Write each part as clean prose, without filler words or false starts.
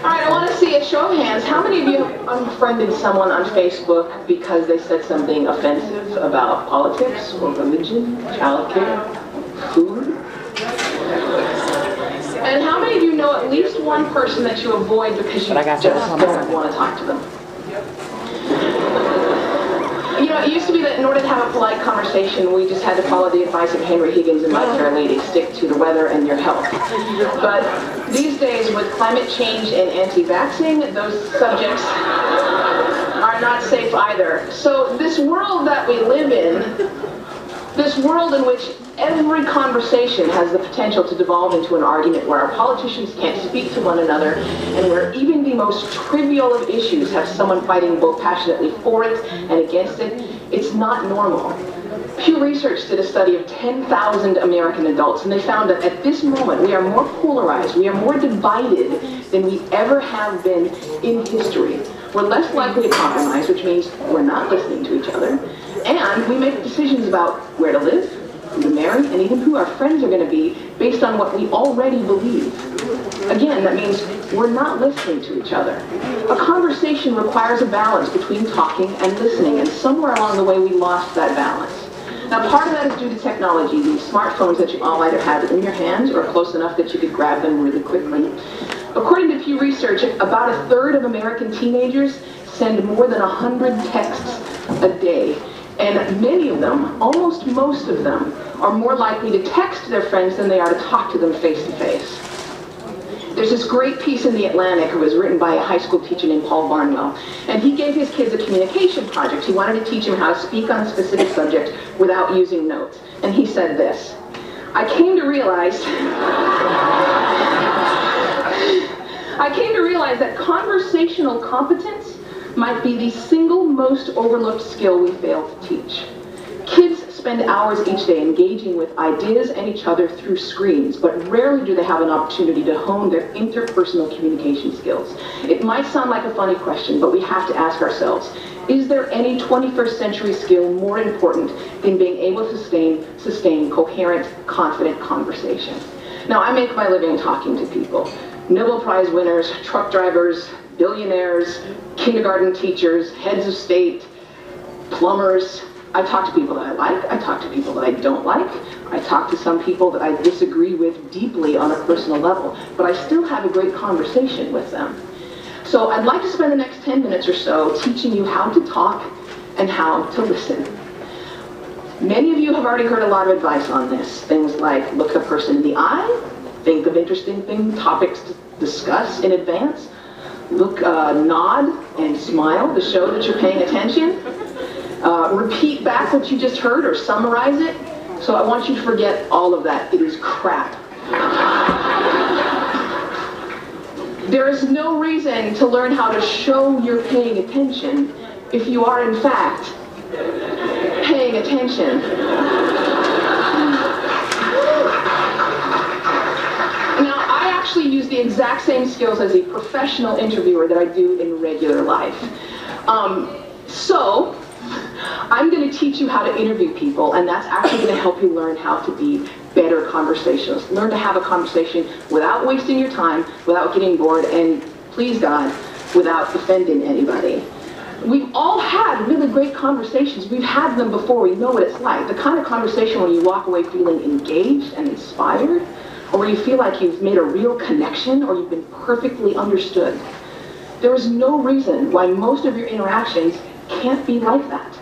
All right, I want to see a show of hands. How many of you have unfriended someone on Facebook because they said something offensive about politics or religion, childcare, food? And how many of you know at least one person that you avoid because you just don't want to talk to them? You know, it used to be that in order to have a polite conversation, we just had to follow the advice of Henry Higgins and My Fair Lady, stick to the weather and your health. But these days, with climate change and anti-vaxxing, those subjects are not safe either. So this world that we live in, this world in which every conversation has the potential to devolve into an argument where our politicians can't speak to one another, and where even the most trivial of issues have someone fighting both passionately for it and against it, it's not normal. Pew Research did a study of 10,000 American adults, and they found that at this moment we are more polarized, we are more divided than we ever have been in history. We're less likely to compromise, which means we're not listening to each other, and we make decisions about where to live, who to marry, and even who our friends are going to be based on what we already believe. Again, that means we're not listening to each other. A conversation requires a balance between talking and listening, and somewhere along the way we lost that balance. Now, part of that is due to technology, these smartphones that you all either have in your hands or close enough that you could grab them really quickly. According to Pew Research, about a third of American teenagers send more than 100 texts a day. And many of them, almost most of them, are more likely to text their friends than they are to talk to them face to face. There's this great piece in The Atlantic that was written by a high school teacher named Paul Barnwell, and he gave his kids a communication project. He wanted to teach them how to speak on a specific subject without using notes. And he said this: I came to realize that conversational competence might be the single most overlooked skill we fail to teach. Kids spend hours each day engaging with ideas and each other through screens, but rarely do they have an opportunity to hone their interpersonal communication skills. It might sound like a funny question, but we have to ask ourselves, is there any 21st century skill more important than being able to sustain coherent, confident conversation? Now, I make my living talking to people. Nobel Prize winners, truck drivers, billionaires, kindergarten teachers, heads of state, plumbers. I talk to people that I like, I talk to people that I don't like, I talk to some people that I disagree with deeply on a personal level, but I still have a great conversation with them. So I'd like to spend the next 10 minutes or so teaching you how to talk and how to listen. Many of you have already heard a lot of advice on this. Things like look a person in the eye, think of interesting topics to discuss in advance, nod and smile to show that you're paying attention. Repeat back what you just heard or summarize it. So I want you to forget all of that. It is crap. There is no reason to learn how to show you're paying attention if you are in fact paying attention. Now, I actually use the exact same skills as a professional interviewer that I do in regular life. So I'm going to teach you how to interview people, and that's actually going to help you learn how to be better conversationalists. Learn to have a conversation without wasting your time, without getting bored, and please God, without offending anybody. We've all had really great conversations. We've had them before. We know what it's like. The kind of conversation where you walk away feeling engaged and inspired, or where you feel like you've made a real connection, or you've been perfectly understood. There is no reason why most of your interactions can't be like that.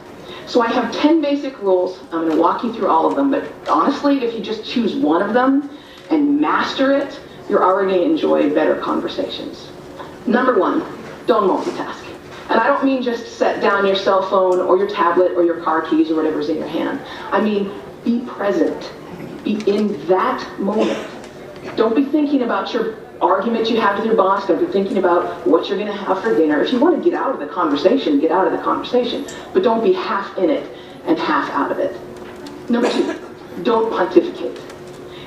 So I have 10 basic rules. I'm going to walk you through all of them, but honestly, if you just choose one of them and master it, you're already going to enjoy better conversations. Number one, don't multitask. And I don't mean just set down your cell phone or your tablet or your car keys or whatever's in your hand. I mean, be present. Be in that moment. Don't be thinking about your argument you have with your boss. Don't be thinking about what you're going to have for dinner. If you want to get out of the conversation, get out of the conversation. But don't be half in it and half out of it. Number two, don't pontificate.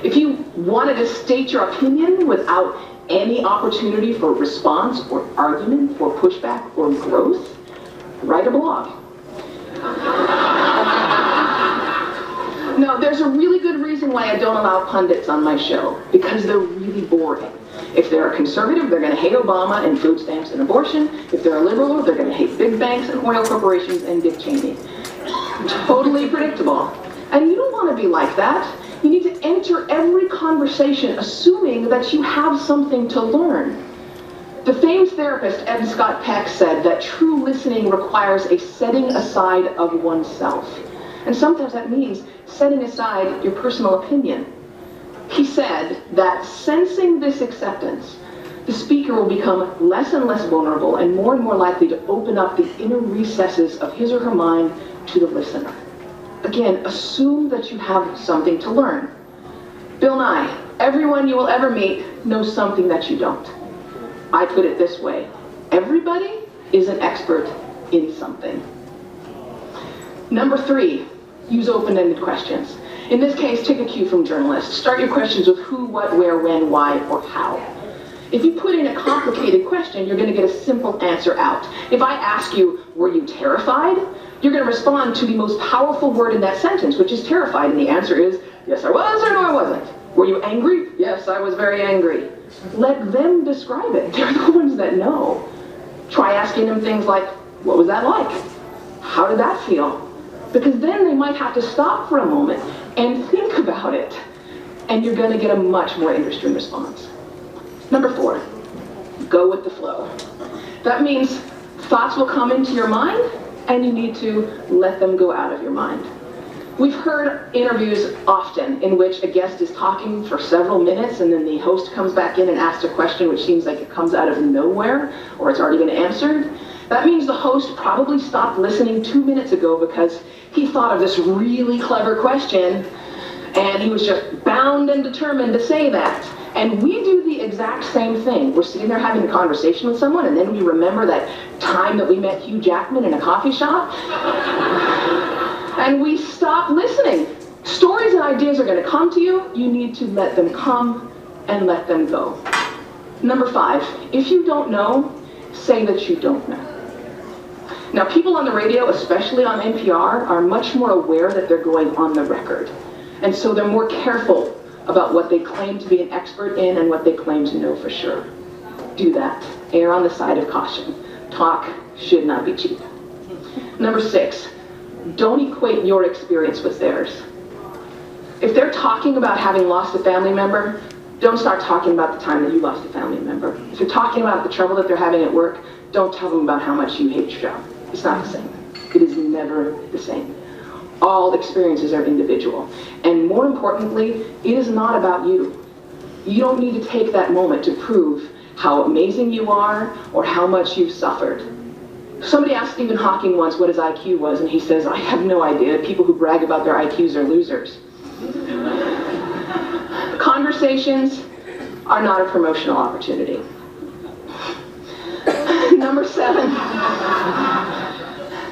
If you wanted to state your opinion without any opportunity for response or argument or pushback or growth, write a blog. No, there's a really good reason why I don't allow pundits on my show, because they're really boring. If they're a conservative, they're going to hate Obama and food stamps and abortion. If they're a liberal, they're going to hate big banks and oil corporations and Dick Cheney. Totally predictable. And you don't want to be like that. You need to enter every conversation assuming that you have something to learn. The famed therapist Ed Scott Peck said that true listening requires a setting aside of oneself. And sometimes that means setting aside your personal opinion. He said that sensing this acceptance, the speaker will become less and less vulnerable and more likely to open up the inner recesses of his or her mind to the listener. Again, assume that you have something to learn. Bill Nye, everyone you will ever meet knows something that you don't. I put it this way, everybody is an expert in something. Number 3, use open-ended questions. In this case, take a cue from journalists. Start your questions with who, what, where, when, why, or how. If you put in a complicated question, you're going to get a simple answer out. If I ask you, were you terrified? You're going to respond to the most powerful word in that sentence, which is terrified, and the answer is, yes, I was, or no, I wasn't. Were you angry? Yes, I was very angry. Let them describe it. They're the ones that know. Try asking them things like, what was that like? How did that feel? Because then they might have to stop for a moment and think about it. And you're going to get a much more interesting response. Number 4, go with the flow. That means thoughts will come into your mind, and you need to let them go out of your mind. We've heard interviews often in which a guest is talking for several minutes and then the host comes back in and asks a question which seems like it comes out of nowhere or it's already been answered. That means the host probably stopped listening 2 minutes ago because he thought of this really clever question and he was just bound and determined to say that. And we do the exact same thing. We're sitting there having a conversation with someone and then we remember that time that we met Hugh Jackman in a coffee shop. And we stop listening. Stories and ideas are going to come to you. You need to let them come and let them go. Number 5, if you don't know, say that you don't know. Now, people on the radio, especially on NPR, are much more aware that they're going on the record. And so they're more careful about what they claim to be an expert in and what they claim to know for sure. Do that. Err on the side of caution. Talk should not be cheap. Number 6, don't equate your experience with theirs. If they're talking about having lost a family member, don't start talking about the time that you lost a family member. If you're talking about the trouble that they're having at work, don't tell them about how much you hate your job. It's not the same. It is never the same. All experiences are individual. And more importantly, it is not about you. You don't need to take that moment to prove how amazing you are or how much you've suffered. Somebody asked Stephen Hawking once what his IQ was, and he says, I have no idea. People who brag about their IQs are losers. Conversations are not a promotional opportunity. Number 7,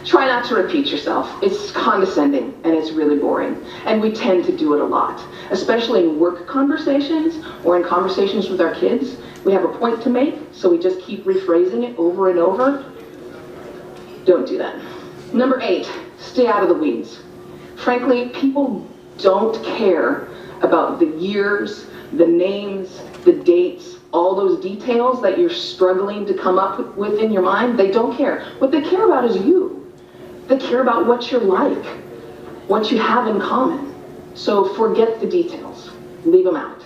try not to repeat yourself. It's condescending and it's really boring. And we tend to do it a lot, especially in work conversations or in conversations with our kids. We have a point to make, so we just keep rephrasing it over and over. Don't do that. Number 8, stay out of the weeds. Frankly, people don't care about the years, the names, the dates, all those details that you're struggling to come up with in your mind. They don't care. What they care about is you. They care about what you're like, what you have in common. So forget the details. Leave them out.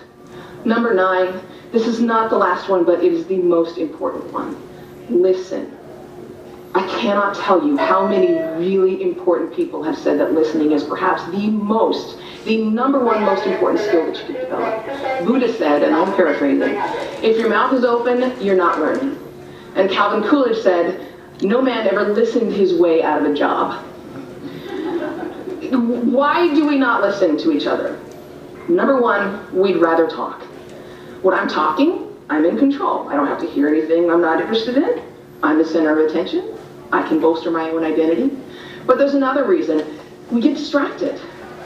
Number 9, this is not the last one, but it is the most important one. Listen. I cannot tell you how many really important people have said that listening is perhaps the number one most important skill that you can develop. Buddha said, and I'm paraphrasing, if your mouth is open, you're not learning. And Calvin Coolidge said, no man ever listened his way out of a job. Why do we not listen to each other? Number 1, we'd rather talk. When I'm talking, I'm in control. I don't have to hear anything I'm not interested in. I'm the center of attention. I can bolster my own identity. But there's another reason. We get distracted.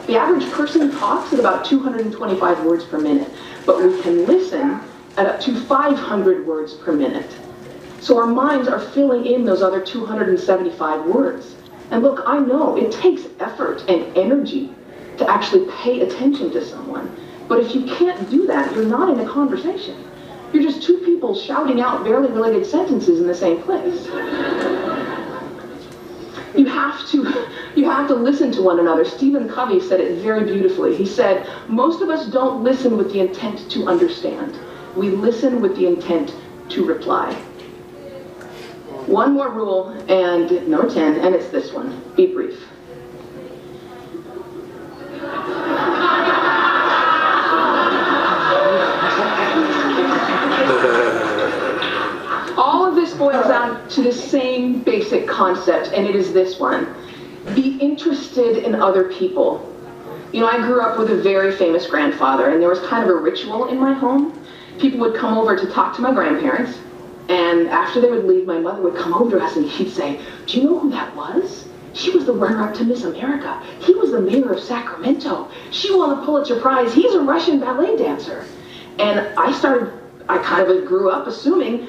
The average person talks at about 225 words per minute, but we can listen at up to 500 words per minute. So our minds are filling in those other 275 words. And look, I know it takes effort and energy to actually pay attention to someone. But if you can't do that, you're not in a conversation. You're just two people shouting out barely related sentences in the same place. You have to listen to one another. Stephen Covey said it very beautifully. He said, most of us don't listen with the intent to understand. We listen with the intent to reply. One more rule, and number 10, and it's this one. Be brief. All of this boils down to the same basic concept, and it is this one. Be interested in other people. You know, I grew up with a very famous grandfather, and there was kind of a ritual in my home. People would come over to talk to my grandparents, and after they would leave, my mother would come over to us and she'd say, do you know who that was? She was the runner-up to Miss America. He was the mayor of Sacramento. She won a Pulitzer Prize. He's a Russian ballet dancer. And I kind of grew up assuming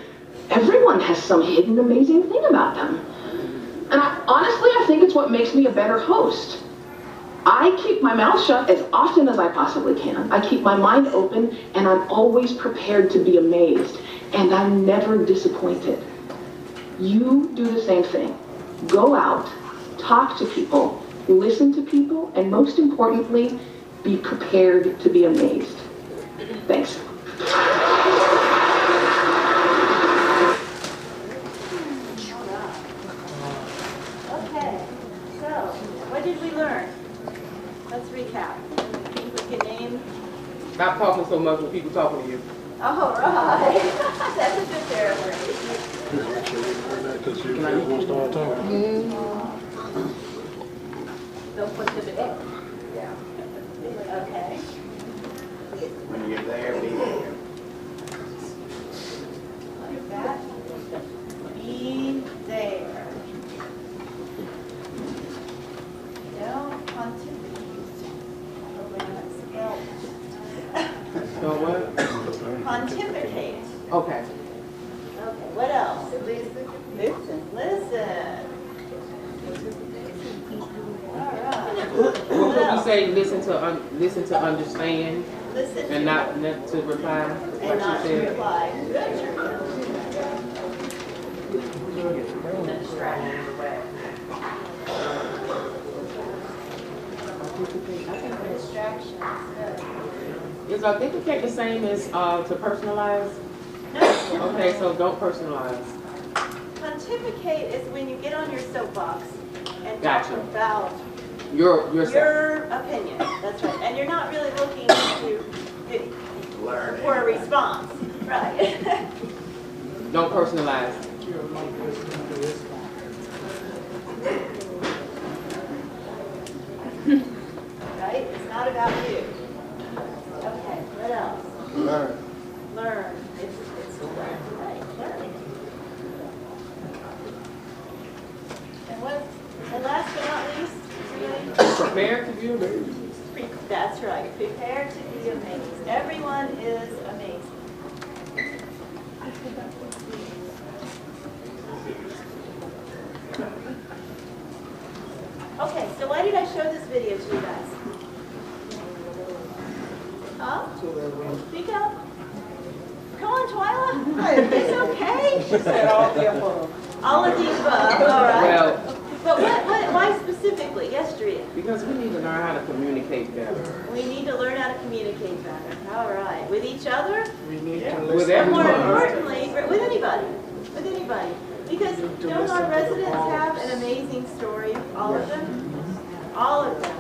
everyone has some hidden amazing thing about them. And honestly, I think it's what makes me a better host. I keep my mouth shut as often as I possibly can. I keep my mind open, and I'm always prepared to be amazed. And I'm never disappointed. You do the same thing. Go out, talk to people, listen to people, and most importantly, be prepared to be amazed. Thanks. Okay, so what did we learn? Let's recap. We can name. Stop talking so much when people talking to you. Oh, right. That's a good paraphrase. Because you won't start talking. Don't put them in there. Yeah. Okay. When you're there, be there. Like that. Be there. Don't pontificate. So what? Pontificate. Okay. Okay, what else? Listen. Listen. All right. What What would you else? say? Listen to understand, Listen. and not to reply. And Like not you to said. reply. The distraction. Distraction. Is authenticate the same as to personalize? No. Okay, so don't personalize. Pontificate is when you get on your soapbox and Gotcha. talk about Yourself. your opinion. That's right. And you're not really looking to Learn. for a response. Right. Don't personalize. Right? It's not about you. Okay, what else? Learn. Learn. It's to learn. Right, learn. And last but not least, everybody? Prepare to be amazed. That's right. Prepare to be amazed. Everyone is amazing. Okay, so why did I show this video to you guys? Huh? Speak up. Come on, Twyla. It's okay. She said all the above. All of the above. All right. Well, But why specifically? Yes, Drea. because we need to learn how to communicate better. We need to learn how to communicate better. All right. With each other? We need to With listen. And more everyone. importantly, with anybody. With anybody. Because don't our residents have an amazing story? All of them? All of them.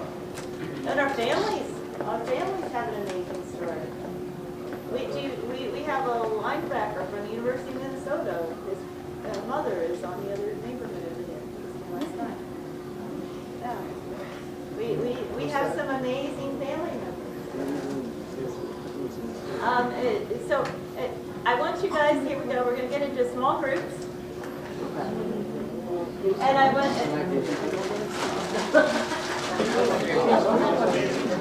And our families have an amazing story. We have a linebacker from the University of Minnesota. His mother is on the other neighborhood over there last night. Yeah. We have some amazing family members. I want you guys, here we go, we're going to get into small groups. And I want,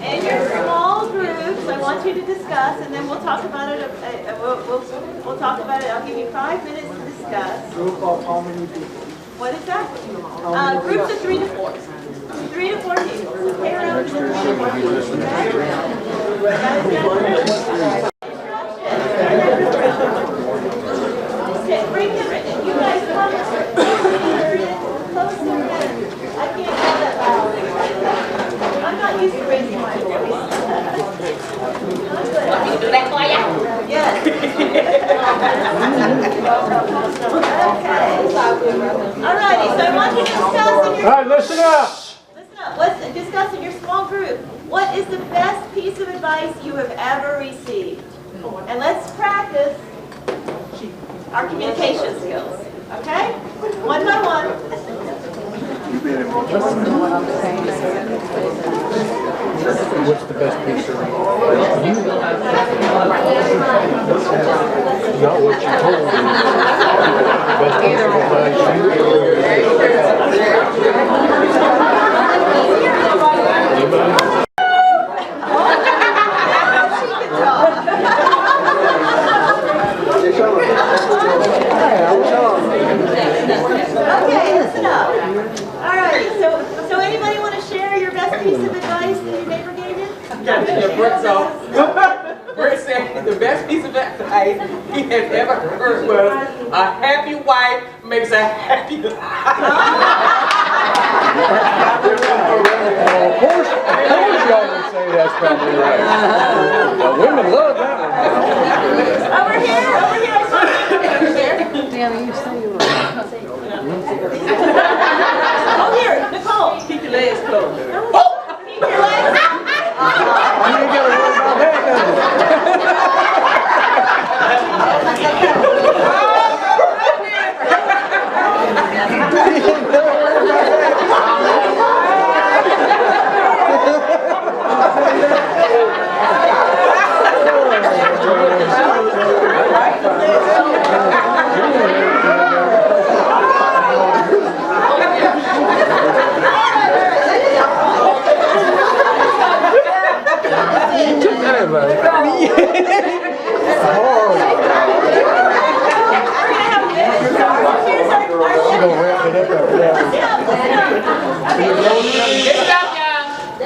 and your small groups, I want you to discuss, and then we'll talk about it. We'll talk about it. I'll give you 5 minutes to discuss. Group of how many people? What exactly? Groups of 3 to 4. 3 to 4 people. So pay around 3 to 4 people. Bring him in. You guys come closer. I can't go that loud. I'm not used to raising my voice. Want me to do that for you? Yes. All righty, so I want you to discuss in your... All right, listen up. Listen up. Discuss in your small group. What is the best piece of advice you have ever received? And let's practice our communication skills. Okay? One by one. What's the best piece of advice? Not what you told me. Best piece of advice Okay, listen up. All right, so anybody want to share your best piece of advice that your neighbor gave you? Brett said the best piece of advice he has ever heard was a happy wife makes a happy life. Of course y'all would say that's probably right. Women love that one. Over here, I saw you. Danny, you say you were. Oh, here, Nicole. Keep your legs closed. Keep your legs. You ain't got to worry about that,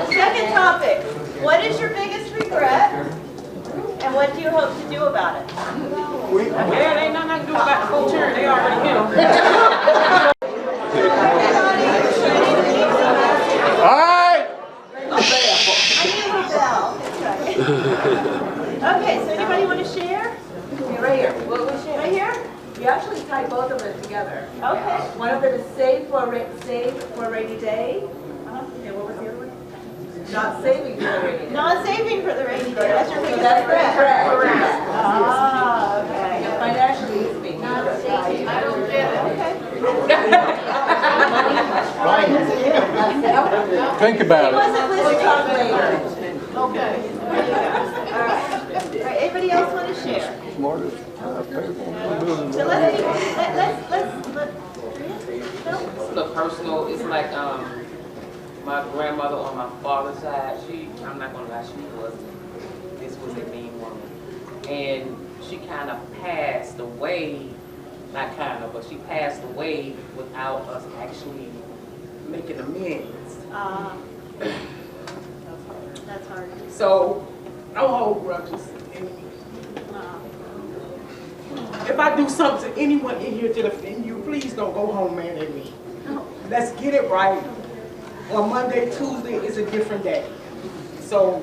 Second topic. What is your biggest regret? And what do you hope to do about it? Yeah, there ain't nothing I can do about the whole chair. They already hit them. All right. I need a bell. Okay, so anybody want to share? Right here. What we share? Right here? You actually tie both of them together. Okay. One of them is save for a rainy day. And what was the other one? Not saving for a rainy day. Not saving for the rainy day. That's your biggest That's regret. correct. Ah, okay. Financially speaking. I don't get it. Think about He it. wasn't We'll listening. talk later. Okay. All right. Anybody else want to share? Smartest people. So let's Look, personal, it's like my grandmother on my father's side, I'm not gonna lie, this was a mean woman. And she kind of passed away, not kind of, but she passed away without us actually making amends. that's hard. So, I don't hold grudges. If I do something to anyone in here to offend you, please don't go home mad at me. Let's get it right. On Monday, Tuesday is a different day. So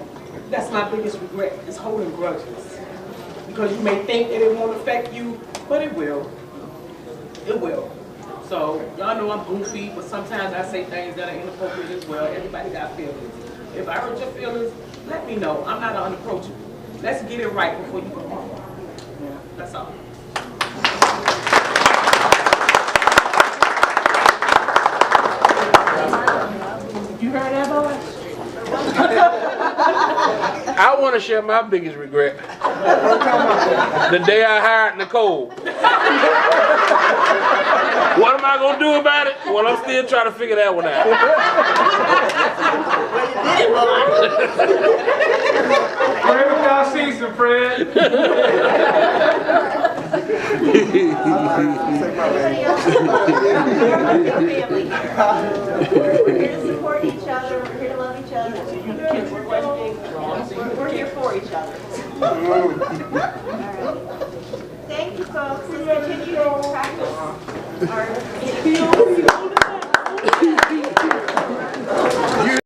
that's my biggest regret, is holding grudges. Because you may think that it won't affect you, but it will. It will. So y'all know I'm goofy, but sometimes I say things that are inappropriate as well. Everybody got feelings. If I hurt your feelings, let me know. I'm not unapproachable. Let's get it right before you go home. Yeah, that's all. You heard that, boy? I want to share my biggest regret. The day I hired Nicole. What am I going to do about it? Well, I'm still trying to figure that one out. Fred, we got season, Fred. Everybody else? We're a family here. We're here to support each Our